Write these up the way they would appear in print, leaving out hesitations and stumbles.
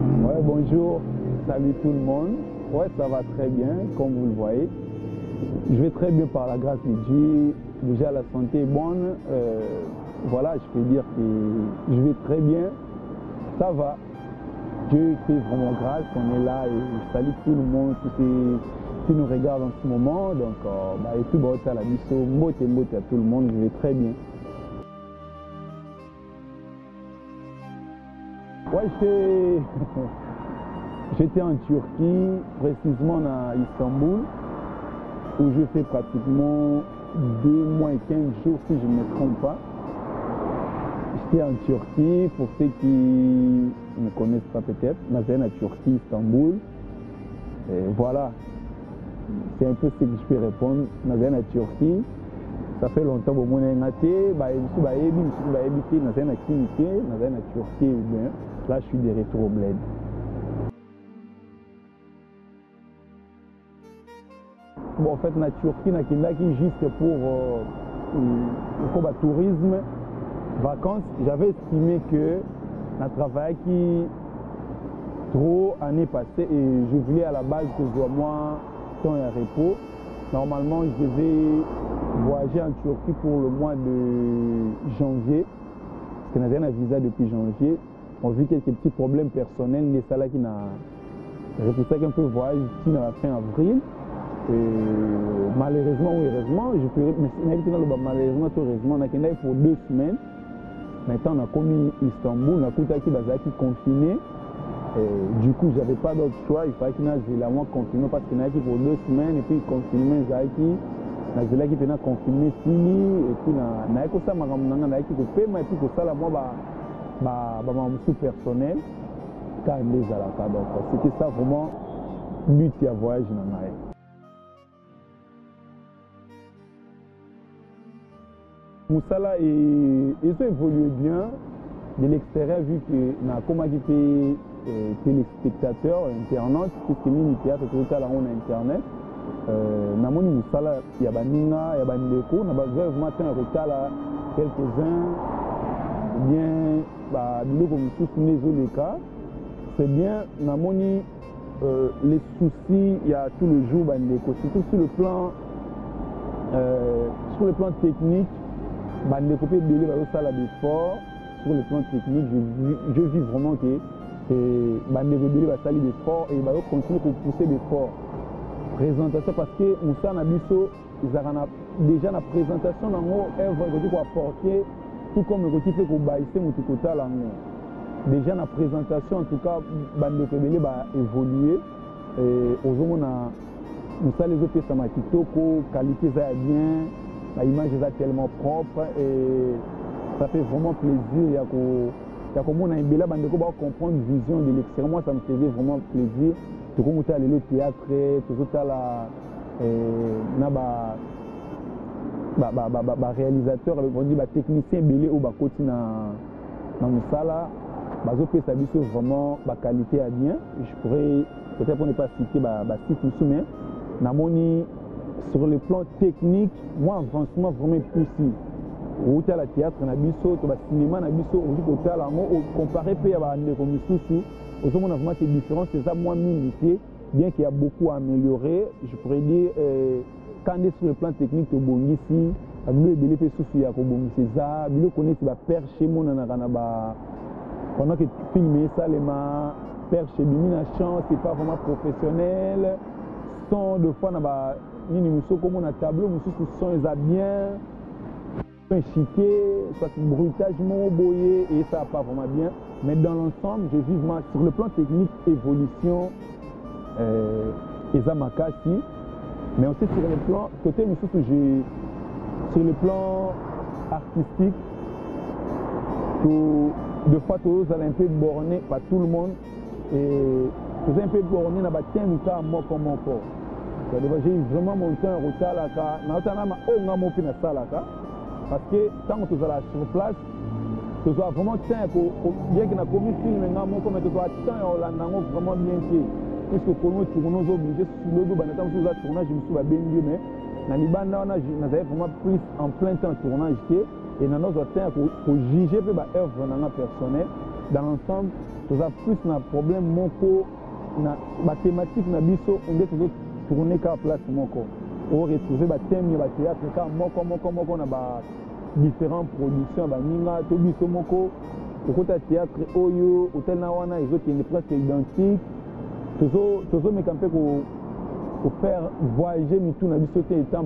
Ouais, bonjour, salut tout le monde. Ouais, ça va très bien, comme vous le voyez. Je vais très bien par la grâce de Dieu. Déjà, la santé est bonne. Voilà, je peux dire que je vais très bien. Ça va. Dieu fait vraiment grâce. On est là et je salue tout le monde, tous ceux qui nous regardent en ce moment. Donc, et tout le à la biso, mbote à tout le monde. Je vais très bien. Ouais, j'étais en Turquie, précisément à Istanbul, où je fais pratiquement 2 mois et 15 jours, si je ne me trompe pas. J'étais en Turquie, pour ceux qui ne me connaissent pas peut-être, je suis en Turquie, Istanbul. Et voilà, c'est un peu ce que je peux répondre. Je suis en Turquie, ça fait longtemps que je suis en Turquie, là je suis de retour au bled. Bon, en fait, la Turquie, je juste pour le tourisme, vacances. J'avais estimé que je travaillais trop l'année passée et je voulais à la base que je sois moi temps et repos. Normalement, je devais voyager en Turquie pour le mois de janvier, parce que j'avais un visa depuis janvier. On a vu quelques petits problèmes personnels, mais ça là qui n'a repoussé un peu le voyage ici à la fin avril. Malheureusement ou heureusement, malheureusement ou heureusement, on a été pour 2 semaines. Maintenant, on a commis Istanbul, on a tout confiné. Du coup, j'avais pas d'autre choix, il fallait qu'il y ait un confinement parce qu'il y a pour 2 semaines et puis le confinement, il y a qui confiné fini et puis il y a qui et puis ça là moi sous personnel car les alaka donc c'était ça vraiment but à voyage dans la Moussala ils ont évolué bien de l'extérieur vu que na comme qui téléspectateurs internautes puisque mini théâtre tout à la on internet namoni Moussala ya baninga ya bandeko na bazwa matin retala quelques-uns bien biloko misusu nezoleka c'est bien namoni les soucis il y a tout le jour bandeko surtout sur le plan technique bandeko pe belé bazosala d'effort sur le plan technique je vis vraiment que bandeko belé basali d'effort et bazo continuer pour pousser d'effort présentation parce que Moussa Nabiso ils ont déjà la présentation dans mon œuvre qui apporter tout comme le côté pour baisser mon côté là déjà la présentation en tout cas bandeko belé va évoluer et aujourd'hui on a Moussa les autres ça m'a kitoko qualité ça bien l'image est tellement propre et ça fait vraiment plaisir. Il y a comme on a un bel bandeko pour comprendre vision de l'extérieur. Moi, ça me faisait vraiment plaisir. Tout comme on a le théâtre, tout ça là, réalisateur, on dit technicien belé ou côté dans Moussala, ça vraiment qualité à bien. Je pourrais peut-être pour ne pas citer site mais namoni sur le plan technique, moi avancement vraiment poussé. Au la théâtre, au cinéma, au comparé à des misusu, on a vraiment des différences, c'est ça moi milité, bien qu'il y a beaucoup à améliorer. Je pourrais dire, quand on est sur le plan technique, au bon ici, le belé peut souci à bon c'est ça, le connaît va perdre chez moi pendant que filmer ça les ma perdre chez Bimina chance, c'est pas vraiment professionnel. Son de fois na ba ni muso comme on a tableau, muso son ils a bien chiqué, soit bruitage boyé et ça pas vraiment bien. Mais dans l'ensemble, je vis sur le plan technique, évolution et ça m'a cassé. Mais aussi sur le plan, côté sur le plan artistique, deux fois tous allez un peu borné par tout le monde et tout un peu borné n'a pas tiens nous ça moi comme encore. J'ai vraiment monté un retard là car parce que tant que tu es sur place, tu dois vraiment bien que na commis film comme tu dois vraiment bien fait. Puisque pour nous tournons obligés sur le dos tournage je me suis bien mais na libanda on a vraiment pris en plein temps tournage et dans nos hôtels pour juger peu œuvre personnelle dans l'ensemble toza plus na problème moko na ba thématique na biso onde tozo tourner ka place moko o retrouver ba thème ya ba théâtre ka moko na ba différentes productions ba ninga to biso moko okota théâtre oyo hotel na wana ezokende presque identique tozo meka mpe ko faire voyager mitu na biso te étant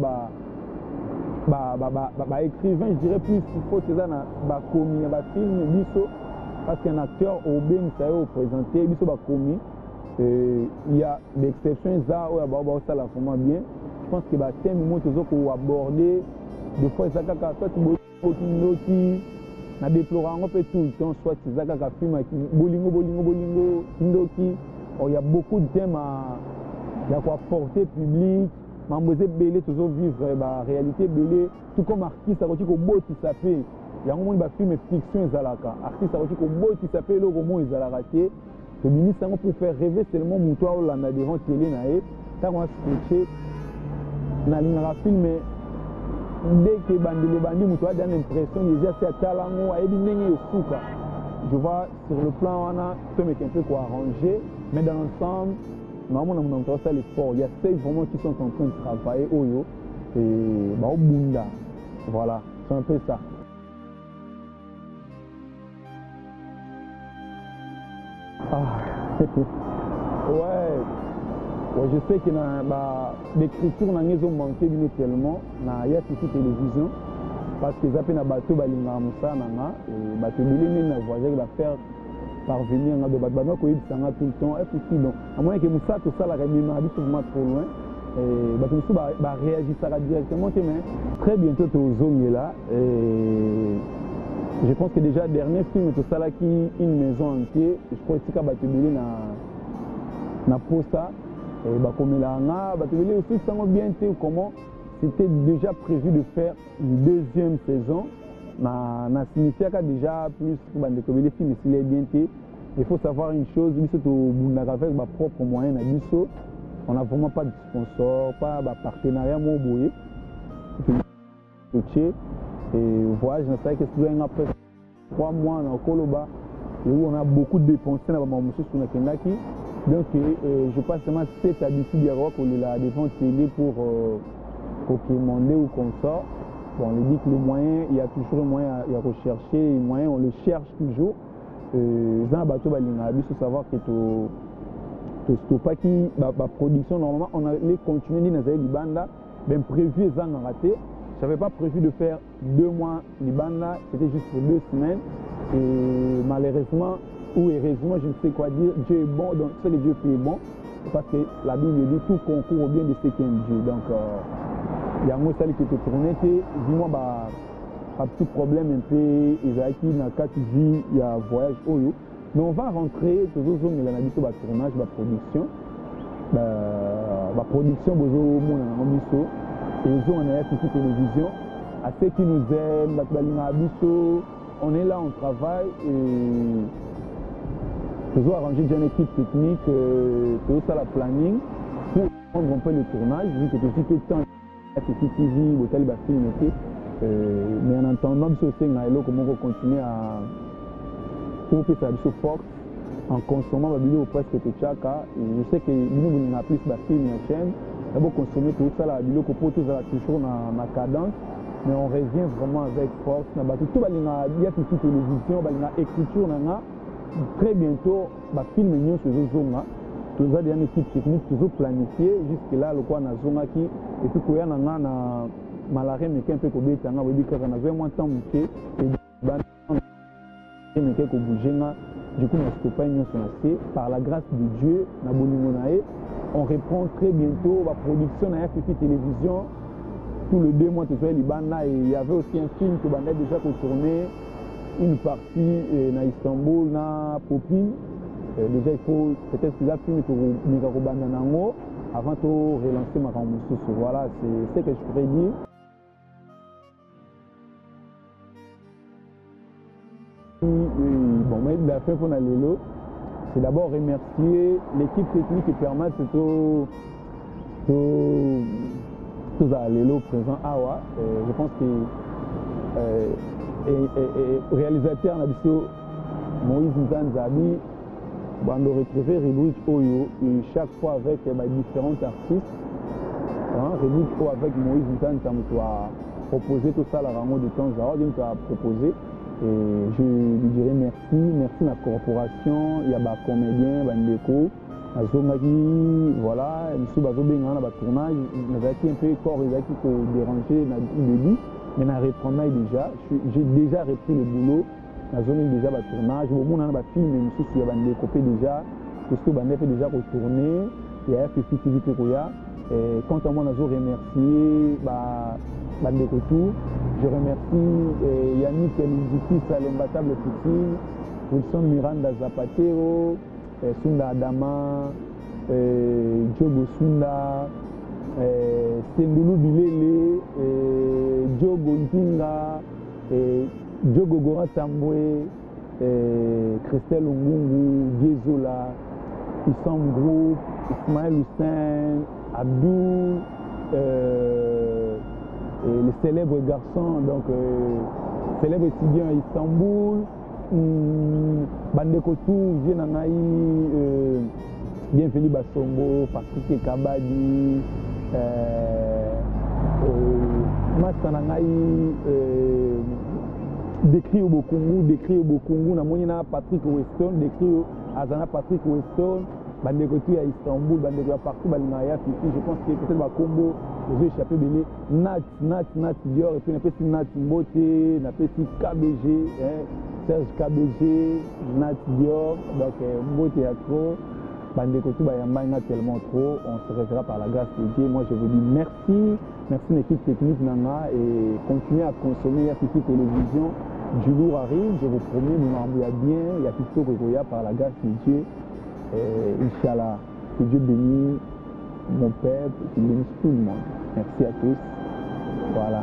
écrivain, je dirais plus il faut que ça na ba komi ya ba film biso parce qu'un acteur au bien ça au présenter biso ba komi il y a des exceptions ça ou ba ça la vraiment bien. Je pense que ba thème mo tozo ko aborder de fois ça kaka soit qui na déplorant un peu tout le temps soit ça kaka film bolingo kindoki il y a beaucoup de thèmes il y a quoi porter public mamboze belé toujours vivre la réalité belé tout comme artiste ça ko boti ça fait il y a un monde ba film fiction ezalaka artiste ça ko boti ça fait le roman ezalaka te le ministre pour faire rêver seulement mutoa ou la devant télé nae tant on sketcher na linga film dès que bandi mutoa donne l'impression déjà c'est atalango ayebi ndenge esuka je vois sur le plan on a peut mettre un peu quoi arranger mais dans l'ensemble normalement on a ça l'effort il y a ceux vraiment qui sont en train de travailler oyo et bah au bunda voilà c'est un peu ça. Ouais, je sais que l'écriture n'a pas manqué tellement na ya toute télévision parce que zappé na bateau balinga musa nanga et bateau bilé na voyager va faire parvenir na do bateau ko yibisanga tout le temps et puis donc à moins que musa tout ça la remema biso vraiment trop loin et bateau musa ba réagir ça directement mais très bientôt to zongela et je pense que déjà dernier film tout ça là qui une maison entière je crois que bateau bilé na posta et bakomelanga bateau bilé aussi ça bien comment c'était déjà prévu de faire une deuxième saison na signifié que déjà plus bandeko bilé film s'il est bien té il faut savoir une chose biso to bundaka avec ba propre moyen na biso on n'a vraiment pas de sponsor pas ba partenariat mo boye et voyage na ça que c'est après 3 mois na Koloba et où on a beaucoup dépensé na ba mosusu na kendaki donc je passe seulement cette habitude ya ko la devant télé pour commander ou comme ça. Bon, on dit que le moyen, il y a toujours un moyen à rechercher, et moyen, on le cherche toujours. Dans le bateau, il faut savoir que pas qui la production, normalement, on allait continuer dans les Libanda, bien prévu, ils ont raté. Je n'avais pas prévu de faire 2 mois Libanda, c'était juste pour 2 semaines. Et malheureusement, ou heureusement, je ne sais quoi dire, Dieu est bon, donc c'est que Dieu fait bon. Parce que la Bible dit tout concourt au bien de ceux qui aiment Dieu. Donc, il y a un mot qui te tourné, dis-moi, un petit problème un peu, Isaac, dans 4 vies, il y a un voyage, mais on va rentrer, toujours, il y a un tournage, la production, la production, et ils ont une petite télévision, à ceux qui nous aiment, on est là, on travaille, et nous avons arrangé déjà une équipe technique, tout ça, la planning, pour prendre un peu le tournage, vu que tout le temps, TV, l'hôtel va filmer, mais en attendant, comment on continue à couper sa force en consommant la vidéo presque tout chaka. Je sais que nous avons plus de films sur la chaîne, on va consommer tout ça, la vidéo pour tout ça toujours dans la cadence, mais on revient vraiment avec force. Tout il y a une télévision, il écriture, très bientôt, le film est sur Zoma. Tout ça, il y a une équipe technique toujours planifiée jusque là, le quoi na Zoma qui et puis il y a na malaré mais qu'un peu comme ça, on va dire que on a vraiment temps et mais quelques bouger du coup on se pas une par la grâce de Dieu na bolimonae on reprend très bientôt la production na FFI télévision tous les 2 mois tout ça Libana et il y avait aussi un film que Banda déjà tourné une partie na Istanbul na Popine. Déjà il faut peut-être que la film est au Bandanango avant de relancer ma remboursée. Voilà, c'est ce que je pourrais dire. Bon, mais la fin pour Nalélo, c'est d'abord remercier l'équipe technique qui permet tout à Lélo présent. Ah ouais, je pense que réalisateur Nabiso Moïse Nzanzabi On doit retrouver Redwig Oyo, et chaque fois avec différents artistes. Redwig Oyo avec Moïse Nzanza, on doit proposer tout ça, la rango de temps à autre, on doit proposer. Et je lui dirais merci, merci à la corporation, il y a des comédiens, des décos. Voilà, je suis dans le tournage, je un peu corps, qui déranger dans le début, mais je reprends déjà, j'ai déjà repris le boulot, je déjà le tournage, je suis un film, je suis découpé déjà, je suis déjà retourné, il y a FFI TV et quant à moi, je remercie je remercie Yannick Eliziki, Salembatable Poutine, Wilson Miranda Zapatero, Sunda Adama, Diogo Sunda, Sendulu Bilele, Diogo Ntinga, Diogo Gora Tambwe, Christelle Ongungu, Gezola, Issam Group, Ismaël Hussein, Abdou, les célèbres garçons, donc célèbres étudiants à Istanbul. Bandekotou, Bienvenue Bassongo, Patrick Kabadi, Mastanangaï, décrit au Bokungu, Namonina Patrick Weston, décrit Azana Patrick Weston, Bandekotou à Istanbul, Bandekotou partout, Balinaya, je pense que peut-être ma combo, les yeux échappés, Nat Dior, et puis on a Nat Mbote, on a KBG, Serge KBG, Nat Dior, donc Mbote à trop, Bandekotou, Bayamba, tellement trop, on se reverra par la grâce de Dieu. Moi je vous dis merci, merci l'équipe technique Nanga, et continuez à consommer Yafifi Télévision. Du lourd arrive, je vous promets, nous m'embrouillons bien, il y a plutôt que par la grâce de Dieu. Inch'Allah, que Dieu bénisse mon peuple, qu'il bénisse tout le monde. Merci à tous. Voilà.